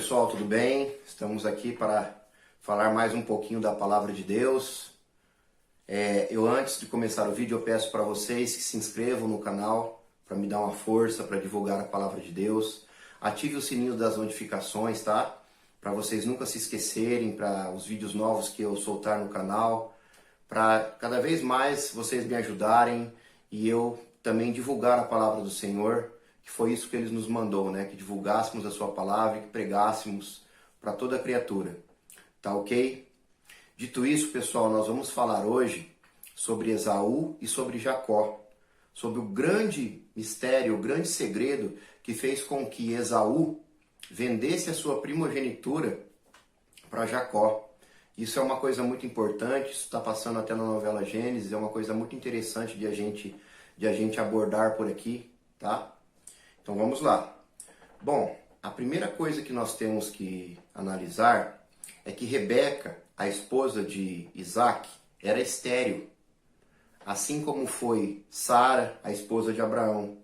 pessoal, tudo bem? Estamos aqui para falar mais um pouquinho da Palavra de Deus. Antes de começar o vídeo, eu peço para vocês que se inscrevam no canal para me dar uma força para divulgar a Palavra de Deus. Ative o sininho das notificações, tá? Para vocês nunca se esquecerem, para os vídeos novos que eu soltar no canal, para cada vez mais vocês me ajudarem e eu também divulgar a Palavra do Senhor, que foi isso que Ele nos mandou, né? Que divulgássemos a Sua Palavra e que pregássemos para toda criatura. Tá ok? Dito isso, pessoal, nós vamos falar hoje sobre Esaú e sobre Jacó, sobre o grande mistério, o grande segredo que fez com que Esaú vendesse a sua primogenitura para Jacó. Isso é uma coisa muito importante, isso está passando até na novela Gênesis, é uma coisa muito interessante de a gente abordar por aqui, tá? Então vamos lá. Bom, a primeira coisa que nós temos que analisar é que Rebeca, a esposa de Isaac, era estéril, assim como foi Sara, a esposa de Abraão.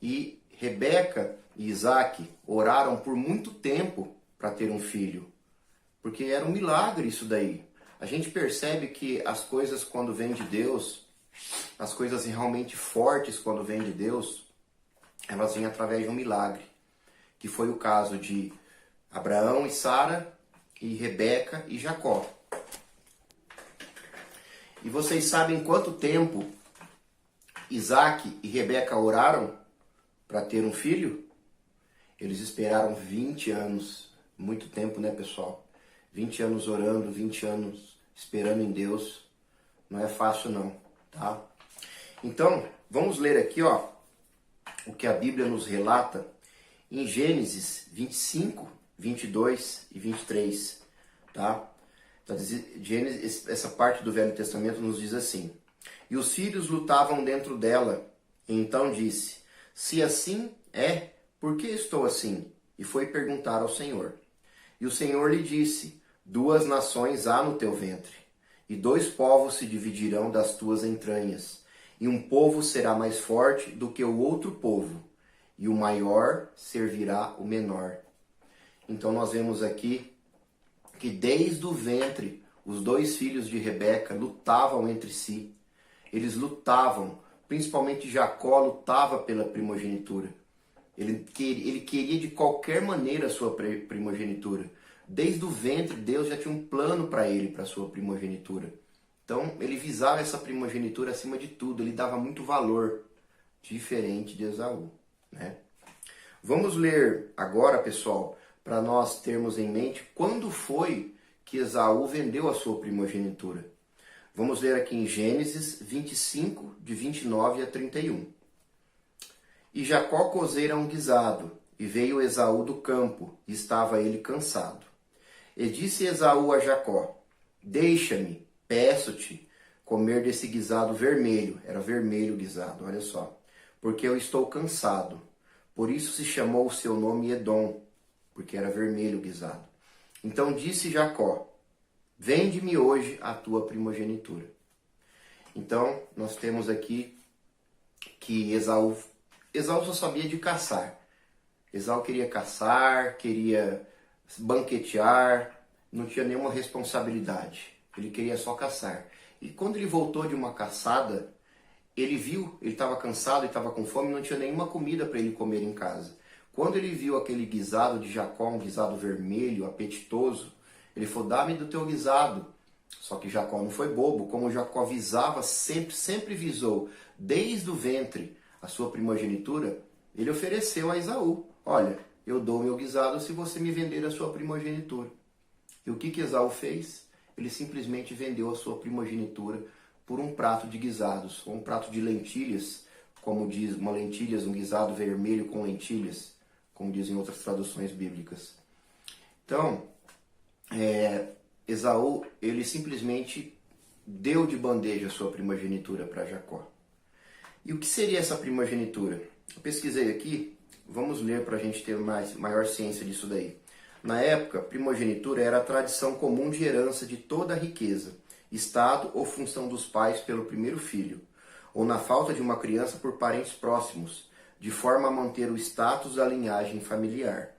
E Rebeca e Isaac oraram por muito tempo para ter um filho, porque era um milagre isso daí. A gente percebe que as coisas quando vêm de Deus, as coisas realmente fortes quando vêm de Deus, elas vêm através de um milagre, que foi o caso de Abraão e Sara, e Rebeca e Jacó. E vocês sabem quanto tempo Isaac e Rebeca oraram para ter um filho? Eles esperaram 20 anos. Muito tempo, né, pessoal? 20 anos orando, 20 anos esperando em Deus. Não é fácil não, tá? Então, vamos ler aqui, ó, o que a Bíblia nos relata em Gênesis 25, 22 e 23, tá? Então, Gênesis, essa parte do Velho Testamento nos diz assim: E os filhos lutavam dentro dela, e então disse: Se assim é, por que estou assim? E foi perguntar ao Senhor. E o Senhor lhe disse: 2 nações há no teu ventre, e 2 povos se dividirão das tuas entranhas, e um povo será mais forte do que o outro povo, e o maior servirá o menor. Então nós vemos aqui que desde o ventre os 2 filhos de Rebeca lutavam entre si. Eles lutavam, principalmente Jacó lutava pela primogenitura. Ele queria de qualquer maneira a sua primogenitura. Desde o ventre Deus já tinha um plano para ele, para a sua primogenitura. Então ele visava essa primogenitura acima de tudo, ele dava muito valor, diferente de Esaú, né? Vamos ler agora, pessoal, para nós termos em mente quando foi que Esaú vendeu a sua primogenitura. Vamos ler aqui em Gênesis 25, de 29 a 31. E Jacó cozera um guisado, e veio Esaú do campo, e estava ele cansado. E disse Esaú a Jacó: Deixa-me, peço-te, comer desse guisado vermelho. Era vermelho o guisado, olha só. Porque eu estou cansado. Por isso se chamou o seu nome Edom, porque era vermelho o guisado. Então disse Jacó: Vende-me hoje a tua primogenitura. Então nós temos aqui que Esaú só sabia de caçar. Esaú queria caçar, queria banquetear, não tinha nenhuma responsabilidade. Ele queria só caçar. E quando ele voltou de uma caçada, ele viu, ele estava cansado, ele estava com fome, não tinha nenhuma comida para ele comer em casa. Quando ele viu aquele guisado de Jacó, um guisado vermelho, apetitoso, ele falou: Dá-me do teu guisado. Só que Jacó não foi bobo, como Jacó visava, sempre visou, desde o ventre, a sua primogenitura, ele ofereceu a Esaú: Olha, eu dou meu guisado se você me vender a sua primogenitura. E o que Esaú fez? Ele simplesmente vendeu a sua primogenitura por um prato de guisados, ou um prato de lentilhas, como diz, um guisado vermelho com lentilhas, como dizem outras traduções bíblicas. Então, Esaú, ele simplesmente deu de bandeja a sua primogenitura para Jacó. E o que seria essa primogenitura? Eu pesquisei aqui, vamos ler para a gente ter maior ciência disso daí. Na época, primogenitura era a tradição comum de herança de toda a riqueza, estado ou função dos pais pelo primeiro filho, ou na falta de uma criança por parentes próximos, de forma a manter o status da linhagem familiar.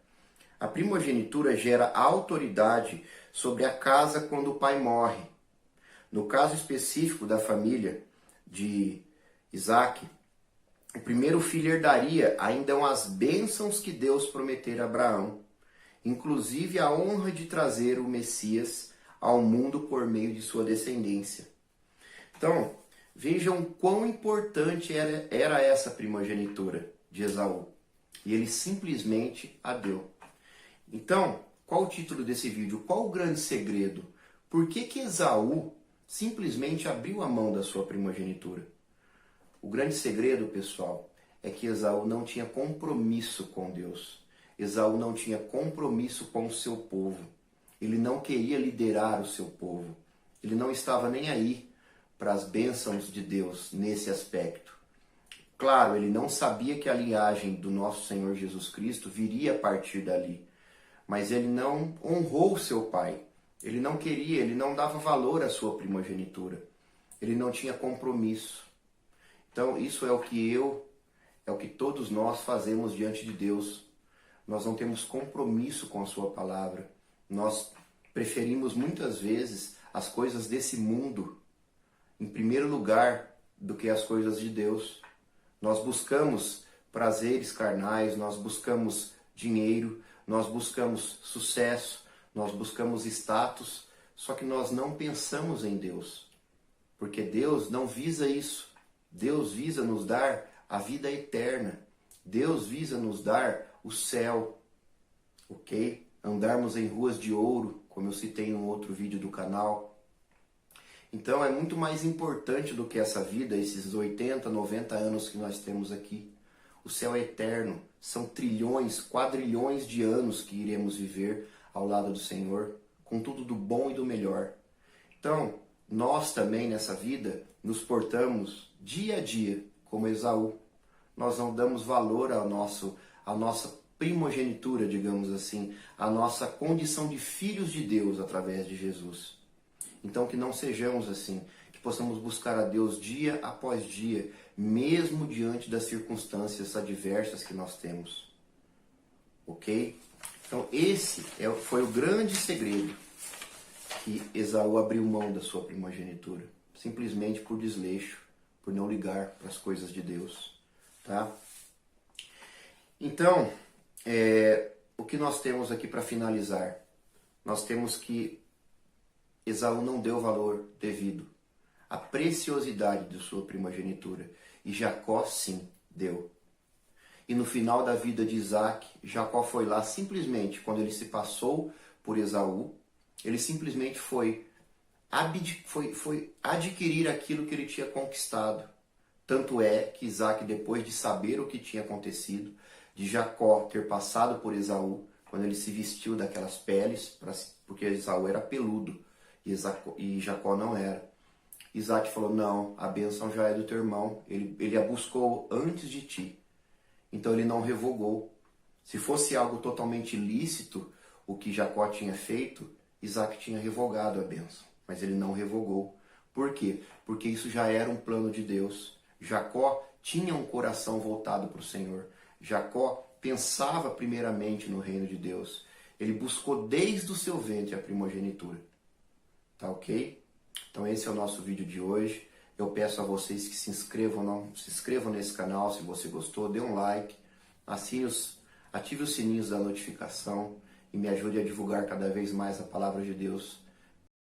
A primogenitura gera autoridade sobre a casa quando o pai morre. No caso específico da família de Isaac, o primeiro filho herdaria ainda as bênçãos que Deus prometera a Abraão, inclusive a honra de trazer o Messias ao mundo por meio de sua descendência. Então, vejam quão importante era essa primogenitura de Esaú. E ele simplesmente a deu. Então, qual o título desse vídeo? Qual o grande segredo? Por que Esaú simplesmente abriu a mão da sua primogenitura? O grande segredo, pessoal, é que Esaú não tinha compromisso com Deus. Esaú não tinha compromisso com o seu povo. Ele não queria liderar o seu povo. Ele não estava nem aí para as bênçãos de Deus nesse aspecto. Claro, ele não sabia que a linhagem do nosso Senhor Jesus Cristo viria a partir dali. Mas ele não honrou o seu pai. Ele não queria, ele não dava valor à sua primogenitura. Ele não tinha compromisso. Então, isso é o que todos nós fazemos diante de Deus. Nós não temos compromisso com a sua palavra. Nós preferimos muitas vezes as coisas desse mundo em primeiro lugar do que as coisas de Deus. Nós buscamos prazeres carnais, nós buscamos dinheiro, nós buscamos sucesso, nós buscamos status, só que nós não pensamos em Deus. Porque Deus não visa isso. Deus visa nos dar a vida eterna. Deus visa nos dar o céu, ok? Andarmos em ruas de ouro, como eu citei em um outro vídeo do canal. Então é muito mais importante do que essa vida, esses 80, 90 anos que nós temos aqui. O céu é eterno, são trilhões, quadrilhões de anos que iremos viver ao lado do Senhor, com tudo do bom e do melhor. Então, nós também nessa vida nos portamos dia a dia como Esaú. Nós não damos valor à nossa primogenitura, digamos assim, à nossa condição de filhos de Deus através de Jesus. Então que não sejamos assim, que possamos buscar a Deus dia após dia, mesmo diante das circunstâncias adversas que nós temos. Ok? Então esse foi o grande segredo que Esaú abriu mão da sua primogenitura, simplesmente por desleixo, por não ligar para as coisas de Deus. Tá? Então, o que nós temos aqui para finalizar? Nós temos que Esaú não deu valor devido à preciosidade de sua primogenitura. E Jacó, sim, deu. E no final da vida de Isaac, Jacó foi lá simplesmente, quando ele se passou por Esaú, ele simplesmente foi adquirir aquilo que ele tinha conquistado. Tanto é que Isaac, depois de saber o que tinha acontecido, de Jacó ter passado por Esaú, quando ele se vestiu daquelas peles, porque Esaú era peludo e Jacó não era. Isaac falou, não, a bênção já é do teu irmão, ele a buscou antes de ti. Então ele não revogou. Se fosse algo totalmente ilícito, o que Jacó tinha feito, Isaac tinha revogado a bênção, mas ele não revogou. Por quê? Porque isso já era um plano de Deus. Jacó tinha um coração voltado para o Senhor. Jacó pensava primeiramente no reino de Deus. Ele buscou desde o seu ventre a primogenitura. Tá ok? Então esse é o nosso vídeo de hoje. Eu peço a vocês que se inscrevam nesse canal se você gostou, dê um like, ative os sininhos da notificação e me ajude a divulgar cada vez mais a palavra de Deus